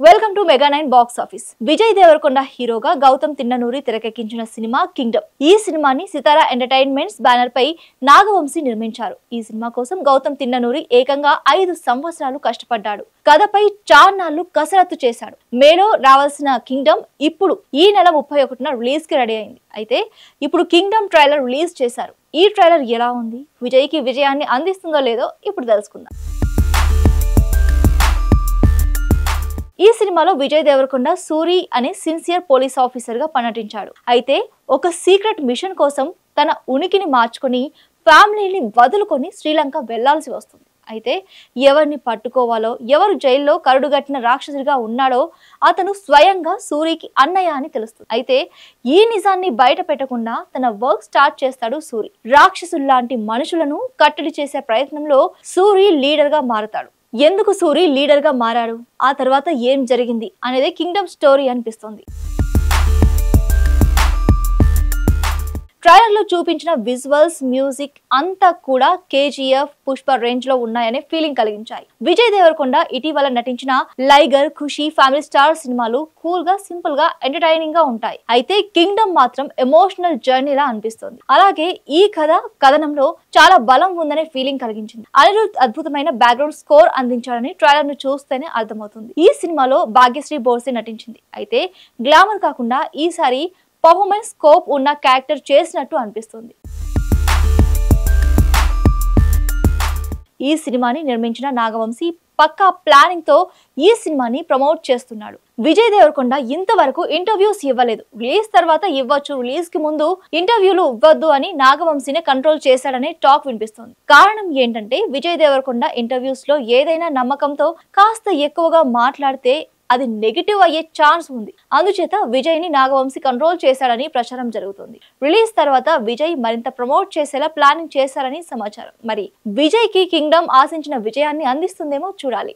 Welcome to mega nine box office. Vijay Deverakonda హీరోగా గౌతమ్ తిన్ననూరి తెరకెక్కించిన cinema kingdom. ఈ సినిమాని సితారా ఎంటర్టైన్మెంట్స్ బ్యానర్ పై నాగవంశీ నిర్మించారు. ఈ సినిమా కోసం గౌతమ్ తిన్ననూరి ఏకంగా 5 సంవత్సరాలు కష్టపడ్డాడు. కథపై చాన్నాళ్లు కసరత్తు చేశాడు. మేలో రావాల్సిన కింగ్డమ్ ఇప్పుడు ఈ నెల 31న రిలీజ్ కి రెడీ అయింది. అయితే ఇప్పుడు కింగ్డమ్ ట్రైలర్ రిలీజ్ చేశారు. ఈ ట్రైలర్ ఎలా ఉంది, విజయ్ కి విజయాన్ని అందిస్తుందో లేదో ఇప్పుడు తెలుసుకుందాం. ఈ సినిమాలో విజయ్ దేవరకొండ సూరి అనే సిన్సియర్ పోలీస్ ఆఫీసర్ గా నటించాడు. అయితే ఒక సీక్రెట్ మిషన్ కోసం తన ఉనికిని మార్చుకొని ఫ్యామిలీని వదులుకొని శ్రీలంక వెళ్లాల్సి వస్తుంది. అయితే ఎవరిని పట్టుకోవాలో, ఎవరు జైల్లో కరుడుగట్టిన రాక్షసుడిగా ఉన్నాడో అతను స్వయంగా సూరికి అన్నయ్య అని తెలుస్తుంది. అయితే ఈ నిజాన్ని బయట పెట్టకుండా తన వర్క్ స్టార్ట్ చేస్తాడు సూరి. రాక్షసుల్లాంటి మనుషులను కట్టడి చేసే ప్రయత్నంలో సూరి లీడర్ గా మారతాడు. ఎందుకు సూరి లీడర్ గా మారాడు, ఆ తర్వాత ఏం జరిగింది అనేది కింగ్డమ్ స్టోరీ అనిపిస్తుంది. ట్రైలర్ లో చూపించిన విజువల్స్, మ్యూజిక్ అంతా కూడా కేజీఎఫ్, పుష్ప రేంజ్ లో ఉన్నాయనే ఫీలింగ్ కలిగించాయి. విజయ్ దేవరకొండ ఇటీవల నటించిన లైగర్, ఖుషి, ఫ్యామిలీ స్టార్ సినిమాలు కూల్ గా, సింపుల్ గా, ఎంటర్టైనింగ్ గా ఉంటాయి. అయితే కింగ్డమ్ మాత్రం ఎమోషనల్ జర్నీలా అనిపిస్తుంది. అలాగే ఈ కథనంలో చాలా బలం ఉందనే ఫీలింగ్ కలిగించింది. అనిరుద్ అద్భుతమైన బ్యాక్గ్రౌండ్ స్కోర్ అందించాడని ట్రైలర్ ను చూస్తేనే అర్థమవుతుంది. ఈ సినిమాలో భాగ్యశ్రీ బోర్సే నటించింది. అయితే గ్లామర్ కాకుండా ఈసారి పర్ఫార్మెన్స్ స్కోప్ ఉన్న క్యారెక్టర్ చేసినట్టు అనిపిస్తుంది. ఈ సినిమాని నిర్మించిన నాగవంశీ పక్కా ప్లానింగ్ తో ఈ సినిమాని ప్రమోట్ చేస్తున్నాడు. విజయ్ దేవరకొండ ఇంతవరకు ఇంటర్వ్యూస్ ఇవ్వలేదు. రిలీజ్ తర్వాత ఇవ్వచ్చు, రిలీజ్ కి ముందు ఇంటర్వ్యూలు ఇవ్వద్దు అని నాగవంశీనే కంట్రోల్ చేశాడనే టాక్ వినిపిస్తుంది. కారణం ఏంటంటే విజయ్ దేవరకొండ ఇంటర్వ్యూస్ లో ఏదైనా నమ్మకంతో కాస్త ఎక్కువగా మాట్లాడితే అది నెగిటివ్ అయ్యే ఛాన్స్ ఉంది. అందుచేత విజయ్ ని నాగవంశీ కంట్రోల్ చేశాడని ప్రచారం జరుగుతుంది. రిలీజ్ తర్వాత విజయ్ మరింత ప్రమోట్ చేసేలా ప్లానింగ్ చేశారని సమాచారం. మరి విజయ్ కి కింగ్డమ్ ఆశించిన విజయాన్ని అందిస్తుందేమో చూడాలి.